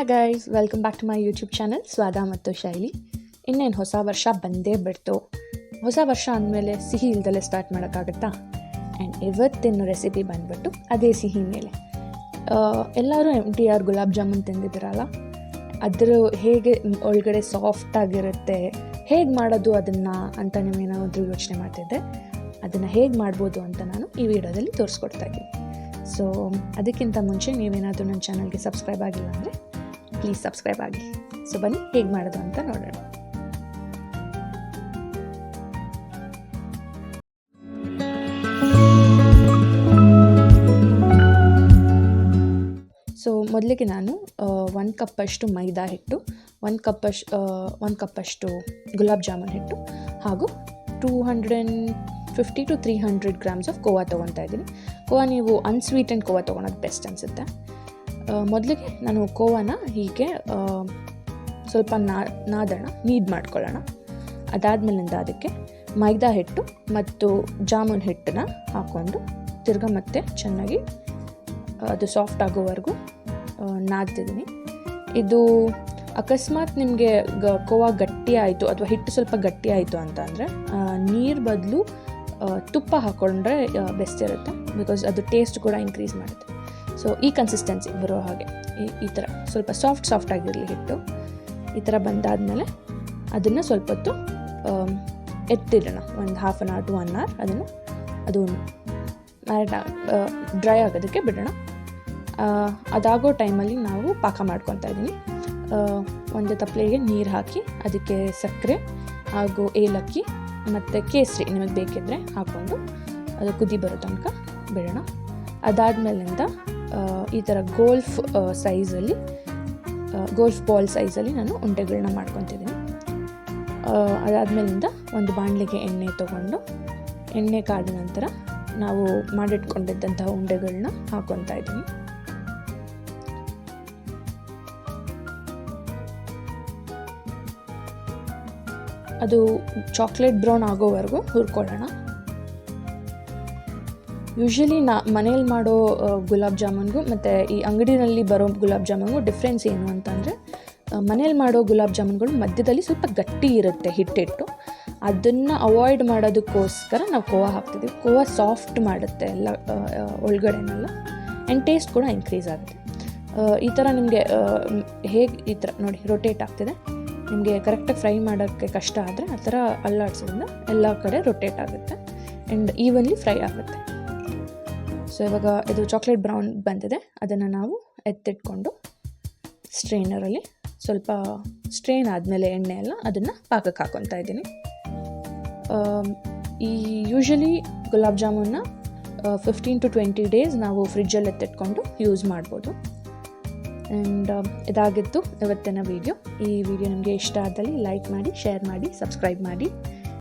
Hi guys, welcome back to my YouTube channel ಸ್ವಾದ ಮತ್ತು ಶೈಲಿ. ಇನ್ನೇನು ಹೊಸ ವರ್ಷ ಬಂದೇ ಬಿಡ್ತು. ಹೊಸ ವರ್ಷ ಅಂದಮೇಲೆ ಸಿಹಿ ಇಲ್ದಲೇ ಸ್ಟಾರ್ಟ್ ಮಾಡೋಕ್ಕಾಗತ್ತಾ? ಆ್ಯಂಡ್ ಇವತ್ತಿನ ರೆಸಿಪಿ ಬಂದುಬಿಟ್ಟು ಅದೇ ಸಿಹಿ ಮೇಲೆ. ಎಲ್ಲರೂ MTR ಗುಲಾಬ್ ಜಾಮೂನ್ ತಿಂದಿದ್ದೀರಲ್ಲ, ಅದರ ಹೇಗೆ ಒಳಗಡೆ ಸಾಫ್ಟಾಗಿರುತ್ತೆ, ಹೇಗೆ ಮಾಡೋದು ಅದನ್ನು ಅಂತ ನೀವೇನಾದರೂ ಯೋಚನೆ ಮಾಡ್ತಿದ್ದೆ. ಅದನ್ನು ಹೇಗೆ ಮಾಡ್ಬೋದು ಅಂತ ನಾನು ಈ ವಿಡಿಯೋದಲ್ಲಿ ತೋರಿಸ್ಕೊಡ್ತಾ ಇದ್ದೀನಿ. ಸೊ ಅದಕ್ಕಿಂತ ಮುಂಚೆ ನೀವೇನಾದರೂ ನನ್ನ ಚಾನಲ್ಗೆ ಸಬ್ಸ್ಕ್ರೈಬ್ ಆಗಿಲ್ಲ ಅಂದರೆ ಪ್ಲೀಸ್ ಸಬ್ಸ್ಕ್ರೈಬ್ ಆಗಿ. ಸೊ ಬನ್ನಿ ಹೇಗೆ ಮಾಡೋದು ಅಂತ ನೋಡೋಣ. ಸೊ ಮೊದಲಿಗೆ ನಾನು 1 ಕಪ್ಪಷ್ಟು ಮೈದಾ ಹಿಟ್ಟು, 1 ಕಪ್ಪಷ್ಟು ಗುಲಾಬ್ ಜಾಮೂನ್ ಹಿಟ್ಟು ಹಾಗೂ 250 to 300 ಗ್ರಾಮ್ಸ್ ಆಫ್ ಕೋವಾ ತೊಗೊತಾ ಇದ್ದೀನಿ. ಕೋವಾ ನೀವು ಅನ್ಸ್ವೀಟೆಂಡ್ ಕೋವಾ ತೊಗೊಳೋದು ಬೆಸ್ಟ್ ಅನಿಸುತ್ತೆ. ಮೊದಲಿಗೆ ನಾನು ಕೋವಾನ ಹೀಗೆ ಸ್ವಲ್ಪ ನೀಡ್ ಮಾಡ್ಕೊಳ್ಳೋಣ. ಅದಾದಮೇಲಿಂದ ಅದಕ್ಕೆ ಮೈದಾ ಹಿಟ್ಟು ಮತ್ತು ಜಾಮೂನ್ ಹಿಟ್ಟನ್ನ ಹಾಕ್ಕೊಂಡು ತಿರ್ಗಾ ಮತ್ತೆ ಚೆನ್ನಾಗಿ ಅದು ಸಾಫ್ಟ್ ಆಗೋವರೆಗೂ ನಾದ್ತಿದ್ದೀನಿ. ಇದು ಅಕಸ್ಮಾತ್ ನಿಮಗೆ ಕೋವಾ ಗಟ್ಟಿ ಆಯಿತು ಅಥವಾ ಹಿಟ್ಟು ಸ್ವಲ್ಪ ಗಟ್ಟಿ ಆಯಿತು ಅಂತ ಅಂದರೆ ನೀರು ಬದಲು ತುಪ್ಪ ಹಾಕ್ಕೊಂಡ್ರೆ ಬೆಸ್ಟ್ ಇರುತ್ತೆ, ಬಿಕಾಸ್ ಅದು ಟೇಸ್ಟ್ ಕೂಡ ಇನ್ಕ್ರೀಸ್ ಮಾಡುತ್ತೆ. ಸೊ ಈ ಕನ್ಸಿಸ್ಟೆನ್ಸಿ ಬರೋ ಹಾಗೆ ಈ ಥರ ಸ್ವಲ್ಪ ಸಾಫ್ಟ್ ಆಗಿರಲಿ ಹಿಟ್ಟು. ಈ ಥರ ಬಂದಾದಮೇಲೆ ಅದನ್ನು ಸ್ವಲ್ಪ ಹೊತ್ತು ಎತ್ತಿಡೋಣ, ಒಂದು half an hour to 1 hour. ಅದು ಡ್ರೈ ಆಗೋದಕ್ಕೆ ಬಿಡೋಣ. ಅದಾಗೋ ಟೈಮಲ್ಲಿ ನಾವು ಪಾಕ ಮಾಡ್ಕೊತಾ ಇದ್ದೀನಿ. ಒಂದು ತಪ್ಪಲೆಗೆ ನೀರು ಹಾಕಿ ಅದಕ್ಕೆ ಸಕ್ಕರೆ ಹಾಗೂ ಏಲಕ್ಕಿ ಮತ್ತು ಕೇಸರಿ ನಿಮಗೆ ಬೇಕಿದ್ದರೆ ಹಾಕ್ಕೊಂಡು ಅದು ಕುದಿ ಬರೋ ತನಕ ಬಿಡೋಣ. ಅದಾದಮೇಲಿಂದ ಈ ಥರ ಗೋಲ್ಫ್ ಬಾಲ್ ಸೈಜಲ್ಲಿ ನಾನು ಉಂಡೆಗಳನ್ನ ಮಾಡ್ಕೊತಿದ್ದೀನಿ. ಅದಾದಮೇಲಿಂದ ಒಂದು ಬಾಣಲೆಗೆ ಎಣ್ಣೆ ತೊಗೊಂಡು ಎಣ್ಣೆ ಕಾದ ನಂತರ ನಾವು ಮಾಡಿಟ್ಕೊಂಡಿದ್ದಂತಹ ಉಂಡೆಗಳನ್ನ ಹಾಕ್ಕೊತಾ ಇದ್ದೀನಿ. ಅದು ಚಾಕ್ಲೇಟ್ ಬ್ರೌನ್ ಆಗೋವರೆಗೂ ಹುರ್ಕೊಳ್ಳೋಣ. ಯೂಶ್ವಲಿ ಮನೇಲಿ ಮಾಡೋ ಗುಲಾಬ್ ಜಾಮೂನ್ಗೂ ಮತ್ತು ಈ ಅಂಗಡಿನಲ್ಲಿ ಬರೋ ಗುಲಾಬ್ ಜಾಮೂನ್ಗೂ ಡಿಫ್ರೆನ್ಸ್ ಏನು ಅಂತಂದರೆ, ಮನೇಲಿ ಮಾಡೋ ಗುಲಾಬ್ ಜಾಮೂನ್ಗಳು ಮಧ್ಯದಲ್ಲಿ ಸ್ವಲ್ಪ ಗಟ್ಟಿ ಇರುತ್ತೆ ಹಿಟ್ಟಿಟ್ಟು. ಅದನ್ನು ಅವಾಯ್ಡ್ ಮಾಡೋದಕ್ಕೋಸ್ಕರ ನಾವು ಕೋವಾ ಹಾಕ್ತಿದ್ದೀವಿ. ಕೋವಾ ಸಾಫ್ಟ್ ಮಾಡುತ್ತೆ ಎಲ್ಲ ಒಳಗಡೆನೆಲ್ಲ, ಆ್ಯಂಡ್ ಟೇಸ್ಟ್ ಕೂಡ ಇನ್ಕ್ರೀಸ್ ಆಗುತ್ತೆ. ಈ ಥರ ನಿಮಗೆ ಹೇಗೆ ಈ ಥರ ನೋಡಿ ರೊಟೇಟ್ ಆಗ್ತಿದೆ. ನಿಮಗೆ ಕರೆಕ್ಟಾಗಿ ಫ್ರೈ ಮಾಡೋಕ್ಕೆ ಕಷ್ಟ ಆದರೆ ಆ ಥರ ಅಲ್ಲಾಡ್ಸೋದ್ರಿಂದ ಎಲ್ಲ ಕಡೆ ರೊಟೇಟ್ ಆಗುತ್ತೆ ಆ್ಯಂಡ್ ಈವನ್ಲಿ ಫ್ರೈ ಆಗುತ್ತೆ. ಸೊ ಇವಾಗ ಇದು ಚಾಕ್ಲೇಟ್ ಬ್ರೌನ್ ಬಂದಿದೆ. ಅದನ್ನು ನಾವು ಎತ್ತಿಟ್ಕೊಂಡು ಸ್ಟ್ರೈನರಲ್ಲಿ ಸ್ವಲ್ಪ ಸ್ಟ್ರೈನ್ ಆದಮೇಲೆ ಎಣ್ಣೆ ಎಲ್ಲ ಅದನ್ನು ಪಾಕಕ್ಕೆ ಹಾಕ್ಕೊತಾ ಇದ್ದೀನಿ. ಈ ಯೂಶ್ವಲಿ ಗುಲಾಬ್ ಜಾಮೂನ್ನ 15 to 20 ಡೇಸ್ ನಾವು ಫ್ರಿಜ್ಜಲ್ಲಿ ಎತ್ತಿಟ್ಕೊಂಡು ಯೂಸ್ ಮಾಡ್ಬೋದು. ಆ್ಯಂಡ್ ಇದಾಗಿತ್ತು ಇವತ್ತಿನ ವಿಡಿಯೋ. ಈ ವಿಡಿಯೋ ನಿಮಗೆ ಇಷ್ಟ ಆದಲ್ಲಿ ಲೈಕ್ ಮಾಡಿ, ಶೇರ್ ಮಾಡಿ, ಸಬ್ಸ್ಕ್ರೈಬ್ ಮಾಡಿ.